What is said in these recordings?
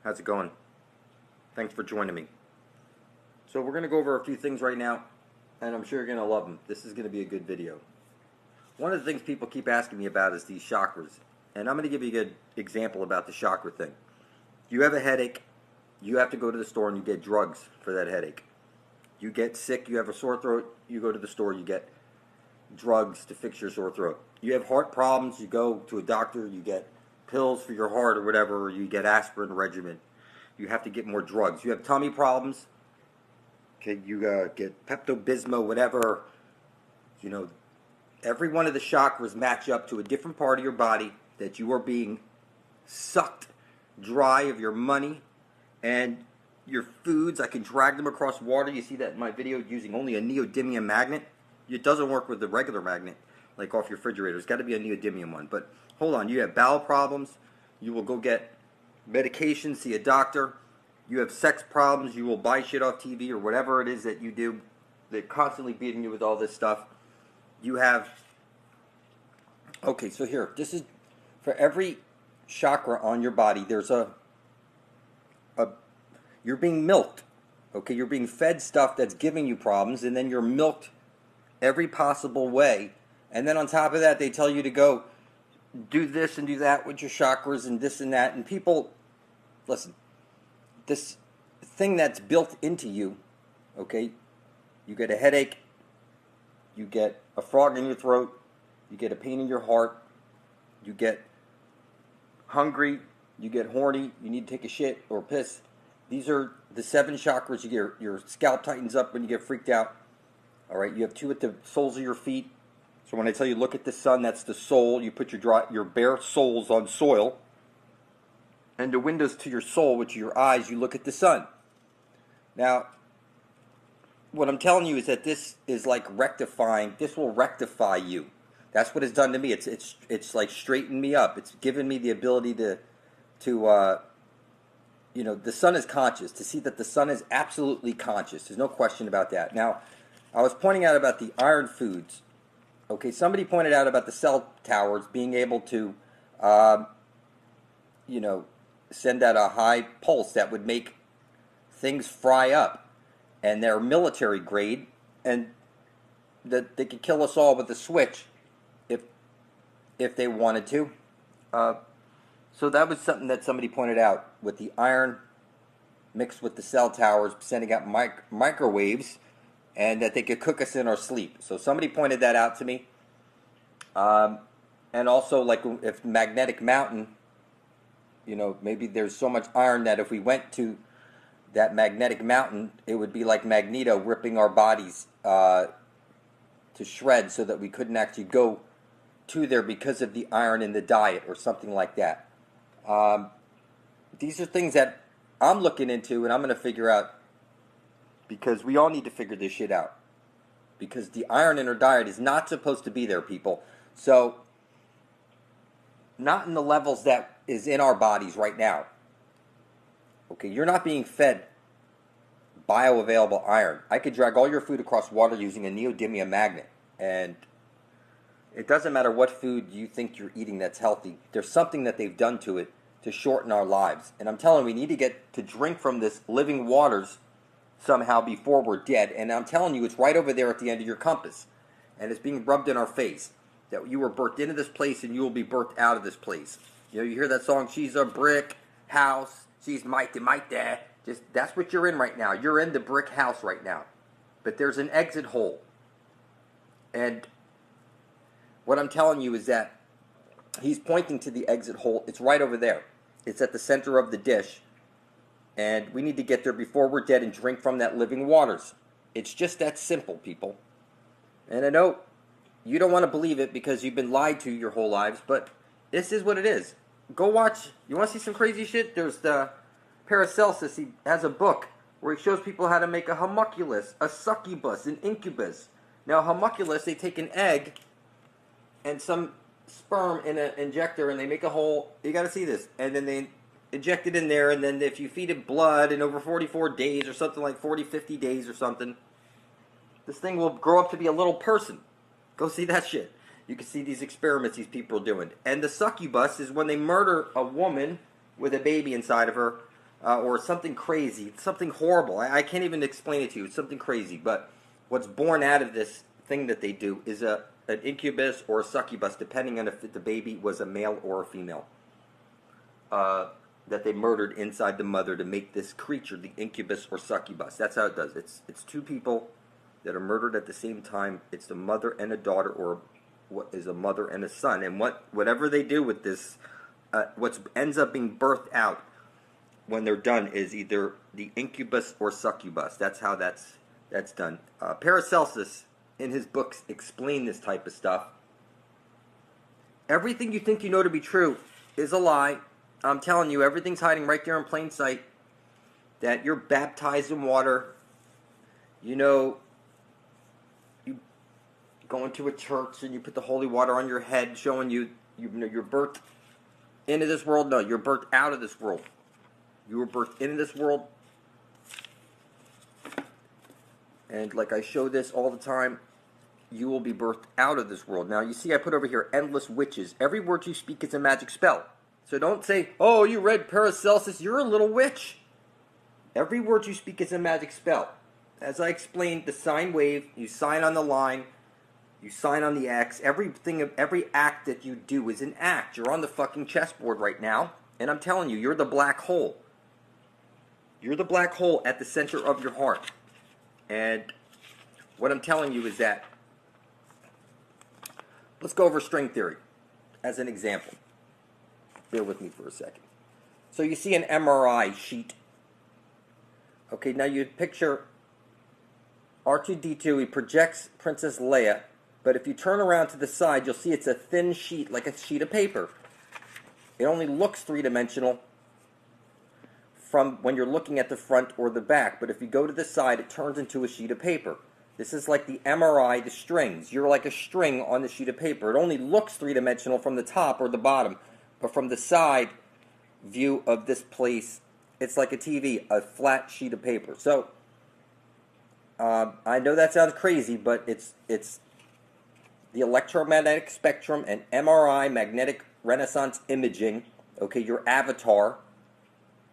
How's it going? Thanks for joining me. So we're going to go over a few things right now, and I'm sure you're going to love them. This is going to be a good video. One of the things people keep asking me about is these chakras, and I'm going to give you a good example about the chakra thing. You have a headache, you have to go to the store and you get drugs for that headache. You get sick, you have a sore throat, you go to the store, you get drugs to fix your sore throat. You have heart problems, you go to a doctor, you get pills for your heart or whatever, or you get aspirin regimen. You have to get more drugs. You have tummy problems, okay, you get Pepto-Bismol, whatever. You know, every one of the chakras match up to a different part of your body that you are being sucked dry of your money and your foods. I can drag them across water. You see that in my video using only a neodymium magnet. It doesn't work with the regular magnet like off your refrigerator. It's got to be a neodymium one. But hold on, you have bowel problems, you will go get medication, see a doctor. You have sex problems, you will buy shit off TV or whatever it is that you do. They're constantly beating you with all this stuff. You have, okay, so here, this is, for every chakra on your body, there's you're being milked, okay? You're being fed stuff that's giving you problems, and then you're milked every possible way. And then on top of that, they tell you to go do this and do that with your chakras and this and that. And people, listen, this thing that's built into you, okay? You get a headache, you get a frog in your throat, you get a pain in your heart, you get hungry, you get horny, you need to take a shit or piss. These are the 7 chakras. You get your scalp tightens up when you get freaked out. All right, you have 2 at the soles of your feet. So when I tell you look at the sun, that's the soul. You put your bare soles on soil. And the windows to your soul, which are your eyes, you look at the sun. Now, what I'm telling you is that this is like rectifying. This will rectify you. That's what it's done to me. It's like straightened me up. It's given me the ability to you know, the sun is conscious. To see that the sun is absolutely conscious. There's no question about that. Now, I was pointing out about the iron foods. Okay, somebody pointed out about the cell towers being able to, you know, send out a high pulse that would make things fry up. And they're military grade, and that they could kill us all with a switch if they wanted to. So that was something that somebody pointed out with the iron mixed with the cell towers sending out microwaves, and that they could cook us in our sleep. So somebody pointed that out to me. And also, like, if magnetic mountain, you know, maybe there's so much iron that if we went to that magnetic mountain, it would be like Magneto ripping our bodies to shreds so that we couldn't actually go to there because of the iron in the diet or something like that. These are things that I'm looking into and I'm going to figure out, because we all need to figure this shit out. Because the iron in our diet is not supposed to be there, people. So, not in the levels that is in our bodies right now. Okay, you're not being fed bioavailable iron. I could drag all your food across water using a neodymium magnet. And it doesn't matter what food you think you're eating that's healthy. There's something that they've done to it to shorten our lives. And I'm telling you, we need to get to drink from this living waters somehow before we're dead. And I'm telling you, it's right over there at the end of your compass. And it's being rubbed in our face. That you were birthed into this place and you will be birthed out of this place. You know, you hear that song, she's a brick house, she's mighty. Just, that's what you're in right now. You're in the brick house right now. But there's an exit hole. And what I'm telling you is that he's pointing to the exit hole. It's right over there. It's at the center of the dish. And we need to get there before we're dead and drink from that living waters. It's just that simple, people. And I know you don't want to believe it because you've been lied to your whole lives, but this is what it is. Go watch. You want to see some crazy shit? There's the Paracelsus. He has a book where he shows people how to make a homunculus, a succubus, an incubus. Now, a homunculus, they take an egg and some sperm in an injector, and they make a hole. You got to see this. And then they inject it in there, and then if you feed it blood in over 44 days or something like 40, 50 days or something, this thing will grow up to be a little person. Go see that shit. You can see these experiments these people are doing. And the succubus is when they murder a woman with a baby inside of her. or something crazy. It's something horrible. I can't even explain it to you. It's something crazy. But what's born out of this thing that they do is an incubus or a succubus, depending on if the baby was a male or a female, that they murdered inside the mother to make this creature, the incubus or succubus. That's how it does. It's two people that are murdered at the same time. It's a mother and a daughter, or what is a mother and a son. And whatever they do with this, what ends up being birthed out when they're done is either the incubus or succubus. That's how that's done. Paracelsus, in his books, explained this type of stuff. Everything you think you know to be true is a lie. I'm telling you, everything's hiding right there in plain sight. That you're baptized in water. You know, you go into a church and you put the holy water on your head, showing you know you're birthed into this world. No, you're birthed out of this world. You were birthed into this world. And like I show this all the time, you will be birthed out of this world. Now, you see I put over here, endless witches. Every word you speak is a magic spell. So don't say, oh, you read Paracelsus, you're a little witch. Every word you speak is a magic spell. As I explained, the sine wave, you sign on the line, you sign on the X. Every act that you do is an act. You're on the fucking chessboard right now, and I'm telling you, you're the black hole. You're the black hole at the center of your heart. And what I'm telling you is that, let's go over string theory as an example. Bear with me for a second. So you see an MRI sheet. Okay, now you picture R2-D2, he projects Princess Leia, but if you turn around to the side, you'll see it's a thin sheet, like a sheet of paper. It only looks three-dimensional from when you're looking at the front or the back, but if you go to the side, it turns into a sheet of paper. This is like the MRI, the strings. You're like a string on the sheet of paper. It only looks three-dimensional from the top or the bottom, but from the side view of this place, it's like a TV, a flat sheet of paper. So, I know that sounds crazy, but it's the electromagnetic spectrum and MRI, magnetic resonance imaging, okay, your avatar.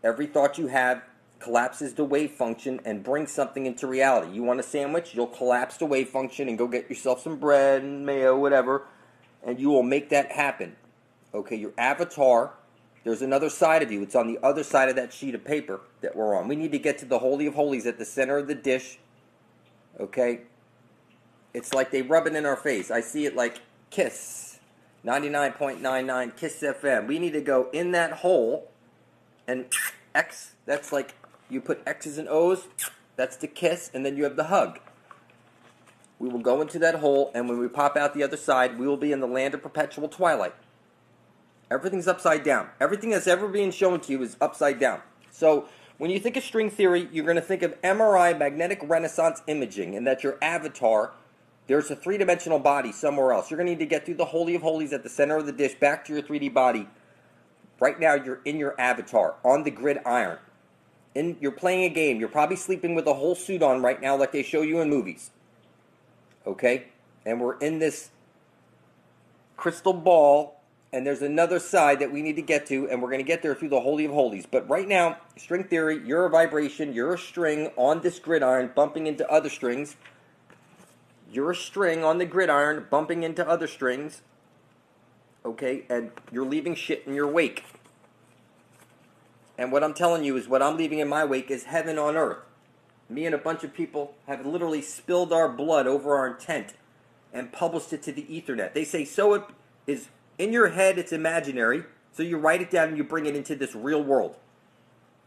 Every thought you have collapses the wave function and brings something into reality. You want a sandwich? You'll collapse the wave function and go get yourself some bread and mayo, whatever, and you will make that happen. Okay, your avatar, there's another side of you. It's on the other side of that sheet of paper that we're on. We need to get to the Holy of Holies at the center of the dish. Okay? It's like they rub it in our face. I see it like Kiss, 99.99 Kiss FM. We need to go in that hole and X, that's like you put X's and O's, that's the kiss, and then you have the hug. We will go into that hole, and when we pop out the other side, we will be in the land of perpetual twilight. Everything's upside down. Everything that's ever being shown to you is upside down. So, when you think of string theory, you're going to think of MRI, magnetic resonance imaging, and that your avatar, there's a three-dimensional body somewhere else. You're going to need to get through the Holy of Holies at the center of the dish, back to your 3D body. Right now, you're in your avatar, on the gridiron. You're playing a game. You're probably sleeping with a whole suit on right now like they show you in movies. Okay? And we're in this crystal ball, and there's another side that we need to get to, and we're going to get there through the Holy of Holies. But right now, string theory, you're a vibration, you're a string on this gridiron bumping into other strings. You're a string on the gridiron bumping into other strings. Okay? And you're leaving shit in your wake. And what I'm telling you is what I'm leaving in my wake is heaven on earth. Me and a bunch of people have literally spilled our blood over our intent and published it to the Ethernet. They say, so it is in your head, it's imaginary, so you write it down and you bring it into this real world.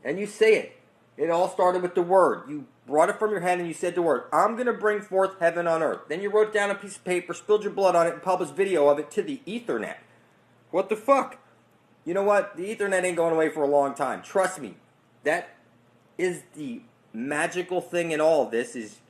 And you say it. It all started with the word. You brought it from your head and you said the word, I'm going to bring forth heaven on earth. Then you wrote down a piece of paper, spilled your blood on it, and published video of it to the Ethernet. What the fuck? You know what? The Ethernet ain't going away for a long time. Trust me. That is the magical thing in all of this is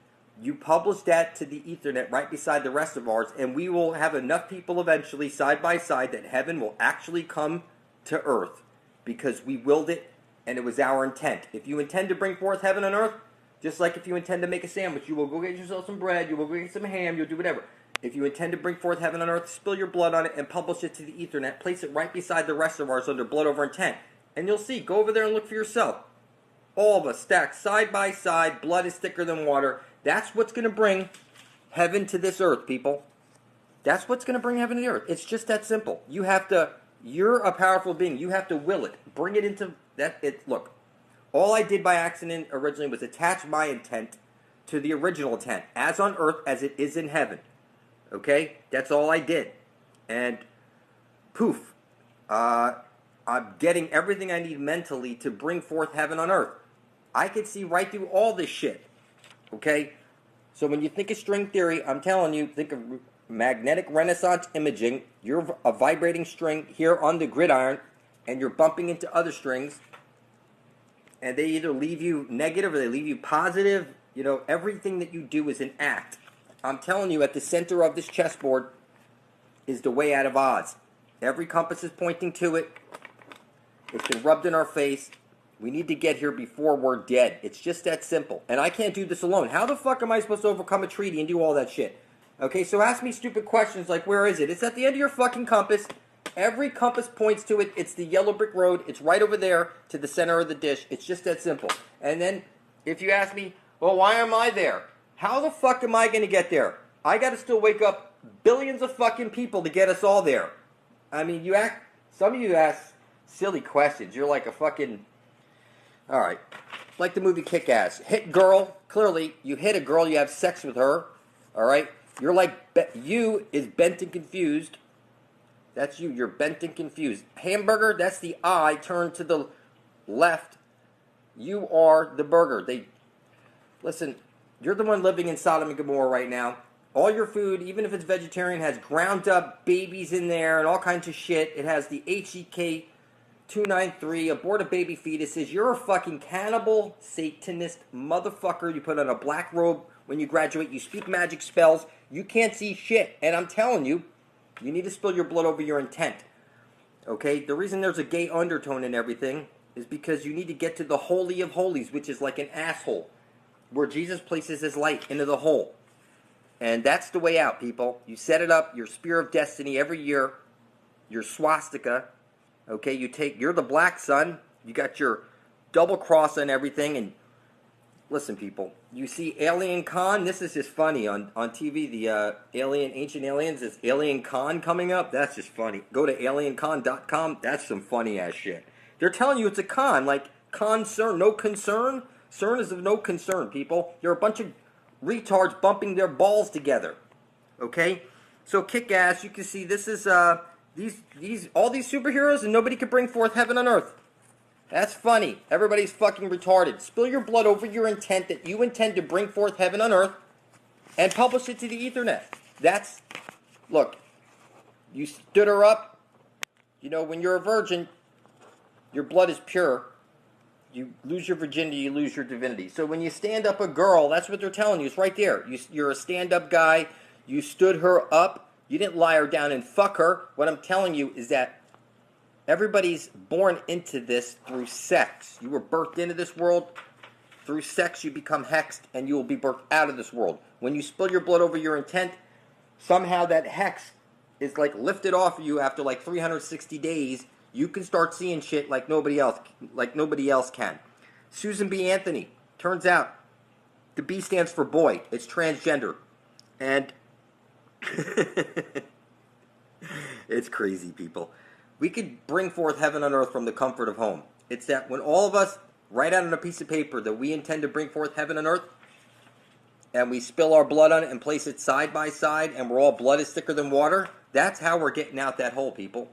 you publish that to the Ethernet right beside the rest of ours, and we will have enough people eventually side by side that heaven will actually come to earth because we willed it and it was our intent. If you intend to bring forth heaven on earth, just like if you intend to make a sandwich, you will go get yourself some bread, you will go get some ham, you'll do whatever. If you intend to bring forth heaven on earth, spill your blood on it and publish it to the Ethernet, place it right beside the rest of ours under blood over intent. And you'll see, go over there and look for yourself. All of us stacked side by side, blood is thicker than water. That's what's going to bring heaven to this earth, people. That's what's going to bring heaven to the earth. It's just that simple. You're a powerful being. You have to will it. Bring it into that. Look, all I did by accident originally was attach my intent to the original intent, as on earth as it is in heaven. Okay? That's all I did. And poof. I'm getting everything I need mentally to bring forth heaven on earth. I can see right through all this shit. Okay? So when you think of string theory, I'm telling you, think of magnetic resonance imaging. You're a vibrating string here on the gridiron, and you're bumping into other strings, and they either leave you negative or they leave you positive. You know, everything that you do is an act. I'm telling you, at the center of this chessboard is the way out of Oz. Every compass is pointing to it. It's been rubbed in our face. We need to get here before we're dead. It's just that simple. And I can't do this alone. How the fuck am I supposed to overcome a treaty and do all that shit? Okay, so ask me stupid questions like, where is it? It's at the end of your fucking compass. Every compass points to it. It's the yellow brick road. It's right over there to the center of the dish. It's just that simple. And then if you ask me, well, why am I there? How the fuck am I going to get there? I got to still wake up billions of fucking people to get us all there. I mean, some of you ask silly questions. You're like a fucking... All right. Like the movie Kick-Ass. Hit girl. Clearly, you hit a girl, you have sex with her. All right? You're like... You is bent and confused. That's you. You're bent and confused. Hamburger, that's the I turned to the left. You are the burger. Listen, you're the one living in Sodom and Gomorrah right now. All your food, even if it's vegetarian, has ground up babies in there and all kinds of shit. It has the HEK 293, aborted baby fetuses. You're a fucking cannibal, satanist motherfucker. You put on a black robe when you graduate. You speak magic spells. You can't see shit. And I'm telling you, you need to spill your blood over your intent. Okay? The reason there's a gay undertone in everything is because you need to get to the Holy of Holies, which is like an asshole, where Jesus places his light into the hole. And that's the way out, people. You set it up, your spear of destiny every year, your swastika. Okay, you're the black sun. You got your double cross on everything. And listen, people, you see Alien Con. This is just funny on TV. The Ancient Aliens, is Alien Con coming up. That's just funny. Go to aliencon.com. That's some funny ass shit. They're telling you it's a con, like concern, no concern. CERN is of no concern, people. You're a bunch of retards bumping their balls together. Okay? So kick ass, you can see this is all these superheroes and nobody could bring forth heaven on earth. That's funny. Everybody's fucking retarded. Spill your blood over your intent that you intend to bring forth heaven on earth and publish it to the Ethernet. Look, you stood her up. You know, when you're a virgin, your blood is pure. You lose your virginity, you lose your divinity. So when you stand up a girl, that's what they're telling you. It's right there. You're a stand-up guy. You stood her up. You didn't lie her down and fuck her. What I'm telling you is that everybody's born into this through sex. You were birthed into this world. Through sex, you become hexed, and you will be birthed out of this world. When you spill your blood over your intent, somehow that hex is like lifted off of you after like 360 days. You can start seeing shit like nobody else can. Susan B. Anthony. Turns out the B stands for boy. It's transgender. And it's crazy, people. We could bring forth heaven on earth from the comfort of home. It's that when all of us write out on a piece of paper that we intend to bring forth heaven on earth, and we spill our blood on it and place it side by side, and we're all blood is thicker than water, that's how we're getting out that hole, people.